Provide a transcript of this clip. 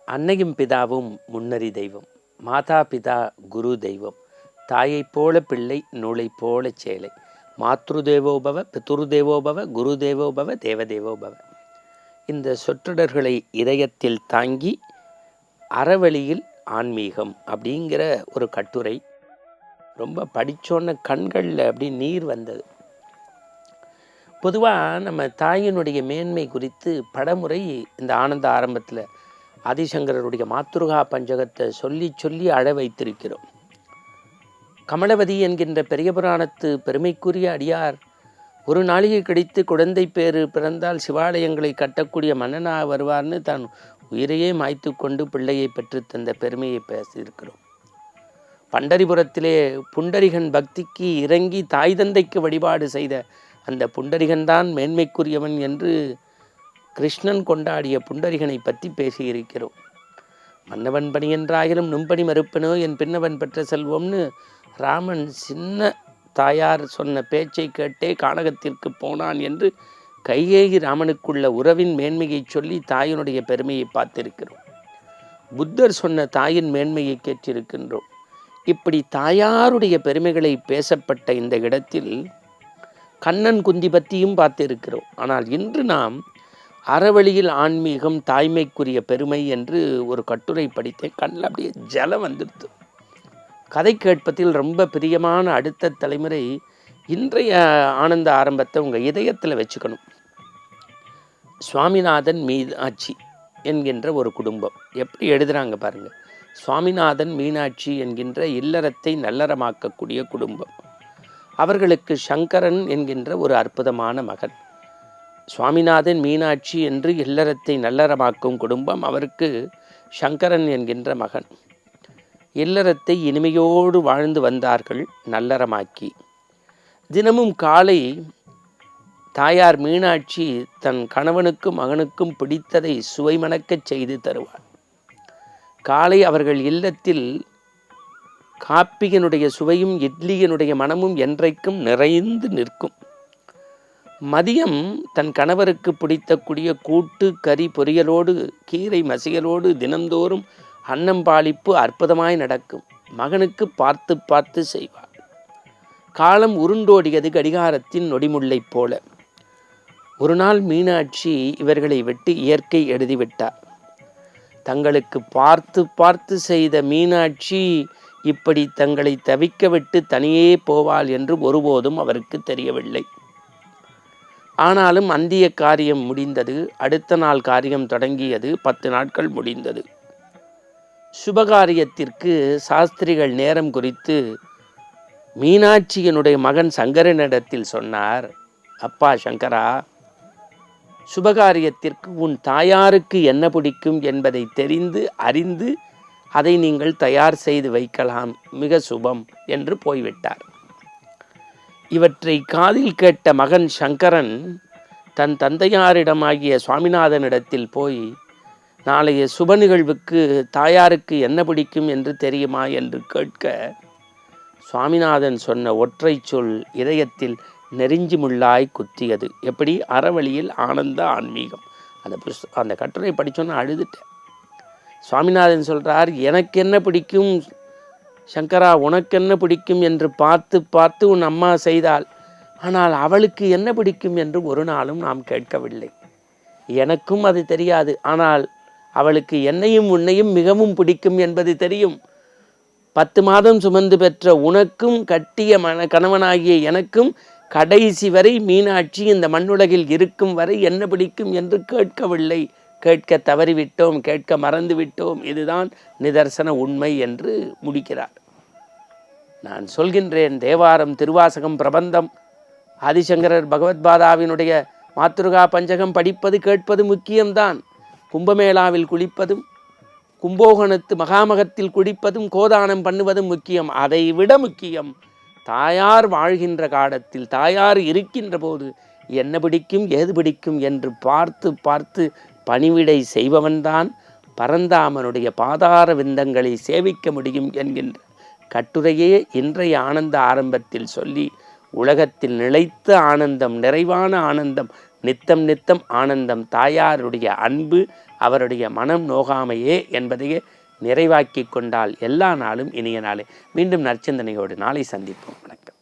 அன்னையும் பிதாவும் முன்னறி தெய்வம், மாதா பிதா குரு தெய்வம், தாயைப் போல பிள்ளை நூலைப் போல சேலை, மாத்ருதேவோபவ பிதுருதேவோபவ குருதேவோபவ தேவதேவோபவ. இந்த சொற்றொடர்களை இதயத்தில் தாங்கி அறவழியில் ஆன்மீகம் அப்படிங்கிற ஒரு கட்டுரை ரொம்ப படித்தோன்ன கண்களில் அப்படி நீர் வந்தது. பொதுவாக நம்ம தாயினுடைய மேன்மை குறித்து படமுறை இந்த ஆனந்த ஆரம்பத்தில் ஆதிசங்கரருடைய மாத்ருகா பஞ்சகத்தை சொல்லி சொல்லி அழ வைத்திருக்கிறோம். கமலவதி என்கின்ற பெரிய புராணத்து பெருமைக்குரிய அடியார் ஒரு நாளிகை கழித்து குழந்தை பேறு பிறந்தால் சிவாலயங்களை கட்டக்கூடிய மன்னனாக வருவார்னு தான் உயிரையே மாய்த்து கொண்டு பிள்ளையை பெற்று தந்த பெருமையை பேசியிருக்கிறோம். பண்டரிபுரத்திலே புண்டரிகன் பக்திக்கு இறங்கி தாய் தந்தைக்கு வழிபாடு செய்த அந்த புண்டரிகன்தான் மேன்மைக்குரியவன் என்று கிருஷ்ணன் கொண்டாடிய புண்டரிகனை பற்றி பேசியிருக்கிறோம். மன்னவன் பணி என்றாயிரம் நும்பணி மறுப்பனோ என் பின்னவன் பெற்ற செல்வம்னு ராமன் சின்ன தாயார் சொன்ன பேச்சை கேட்டே கானகத்திற்கு போனான் என்று கைகேயி ராமனுக்குள்ள உறவின் மேன்மையை சொல்லி தாயினுடைய பெருமையை பார்த்திருக்கிறோம். புத்தர் சொன்ன தாயின் மேன்மையை கேட்டிருக்கின்றோம். இப்படி தாயாருடைய பெருமைகளை பேசப்பட்ட இந்த இடத்தில் கண்ணன் குந்தி பற்றியும் பார்த்திருக்கிறோம். ஆனால் இன்று நாம் அறவழியில் ஆன்மீகம் தாய்மைக்குரிய பெருமை என்று ஒரு கட்டுரை படித்தேன். கண்ணில் அப்படியே ஜலம் வந்துடுது. கதை கேட்பதில் ரொம்ப பிரியமான அடுத்த தலைமுறை இன்றைய ஆனந்த ஆரம்பத்தை உங்கள் இதயத்தில் வச்சுக்கணும். சுவாமிநாதன் மீனாட்சி என்கின்ற ஒரு குடும்பம் எப்படி எழுதுகிறாங்க பாருங்கள். சுவாமிநாதன் மீனாட்சி என்கின்ற இல்லறத்தை நல்லறமாக்கக்கூடிய குடும்பம். அவர்களுக்கு சங்கரன் என்கின்ற ஒரு அற்புதமான மகன். சுவாமிநாதன் மீனாட்சி என்று இல்லறத்தை நல்லறமாக்கும் குடும்பம். அவருக்கு சங்கரன் என்கின்ற மகன். இல்லறத்தை இனிமையோடு வாழ்ந்து வந்தார்கள் நல்லறமாக்கி. தினமும் காலை தாயார் மீனாட்சி தன் கணவனுக்கும் மகனுக்கும் பிடித்ததை சுவைமணக்கச் செய்து தருவார். காலை அவர்கள் இல்லத்தில் காப்பியினுடைய சுவையும் இட்லியினுடைய மனமும் என்றைக்கும் நிறைந்து நிற்கும். மதியம் தன் கணவருக்கு பிடித்தக்கூடிய கூட்டு கறி பொரியலோடு கீரை மசியலோடு தினந்தோறும் அன்னம் பாலிப்பு அற்புதமாய் நடக்கும். மகனுக்கு பார்த்து பார்த்து செய்வார். காலம் உருண்டோடியது கடிகாரத்தின் நொடிமுல்லை போல. ஒரு நாள் மீனாட்சி இவர்களை விட்டு இயற்கை எழுதிவிட்டார். தங்களுக்கு பார்த்து பார்த்து செய்த மீனாட்சி இப்படி தங்களை தவிக்க விட்டு தனியே போவாள் என்று ஒருபோதும் அவருக்கு தெரியவில்லை. ஆனாலும் அந்திய காரியம் முடிந்தது. அடுத்த நாள் காரியம் தொடங்கியது. 10 நாட்கள் முடிந்தது. சுபகாரியத்திற்கு சாஸ்திரிகள் நேரம் குறித்து மீனாட்சியினுடைய மகன் சங்கரனிடத்தில் சொன்னார். அப்பா சங்கரா, சுபகாரியத்திற்கு உன் தாயாருக்கு என்ன பிடிக்கும் என்பதை தெரிந்து அறிந்து அதை நீங்கள் தயார் செய்து வைக்கலாம், மிக சுபம் என்று போய்விட்டார். இவற்றை காதில் கேட்ட மகன் சங்கரன் தன் தந்தையாரிடமாகிய சுவாமிநாதனிடத்தில் போய் நாளைய சுப நிகழ்வுக்கு தாயாருக்கு என்ன பிடிக்கும் என்று தெரியுமா என்று கேட்க, சுவாமிநாதன் சொன்ன ஒற்றை சொல் இதயத்தில் நெறிஞ்சி முள்ளாய் குத்தியது. எப்படி? அறவழியில் ஆனந்த ஆன்மீகம். அந்த கட்டுரை படித்தோன்னு அழுதுட்டேன். சுவாமிநாதன் சொல்கிறார், எனக்கு என்ன பிடிக்கும் சங்கரா, உனக்கு என்ன பிடிக்கும் என்று பார்த்து பார்த்து உன் அம்மா செய்தாள். ஆனால் அவளுக்கு என்ன பிடிக்கும் என்று ஒரு நாளும் நாம் கேட்கவில்லை. எனக்கும் அது தெரியாது. ஆனால் அவளுக்கு என்னையும் உன்னையும் மிகவும் பிடிக்கும் என்பது தெரியும். 10 மாதம் சுமந்து பெற்ற உனக்கும் கட்டிய கணவனாகிய எனக்கும் கடைசி வரை மீனாட்சி இந்த மண்ணுலகில் இருக்கும் வரை என்ன பிடிக்கும் என்று கேட்கவில்லை. கேட்க தவறிவிட்டோம், கேட்க மறந்து விட்டோம். இதுதான் நிதர்சன உண்மை என்று முடிக்கிறார். நான் சொல்கின்றேன், தேவாரம், திருவாசகம், பிரபந்தம், ஆதிசங்கரர் பகவத்பாதாவினுடைய மாத்ருகா பஞ்சகம் படிப்பது கேட்பது முக்கியம்தான். கும்பமேளாவில் குளிப்பதும் கும்போகணத்து மகாமகத்தில் குடிப்பதும் கோதானம் பண்ணுவதும் முக்கியம். அதை விட முக்கியம் தாயார் வாழ்கின்ற காலத்தில், தாயார் இருக்கின்ற போது என்ன பிடிக்கும் ஏது பிடிக்கும் என்று பார்த்து பார்த்து பணிவிடை செய்பவன்தான் பரந்தாமனுடைய பாதார விந்தங்களை சேவிக்க முடியும் என்கின்ற கட்டுரையே இன்றைய ஆனந்த ஆரம்பத்தில் சொல்லி, உலகத்தில் நிலைத்த ஆனந்தம், நிறைவான ஆனந்தம், நித்தம் நித்தம் ஆனந்தம், தாயாருடைய அன்பு, அவருடைய மனம் நோகாமையே என்பதையே நிறைவாக்கி கொண்டால் எல்லா நாளும் இனிய நாளே. மீண்டும் நற்சிந்தனையோடு நாளை சந்திப்போம்.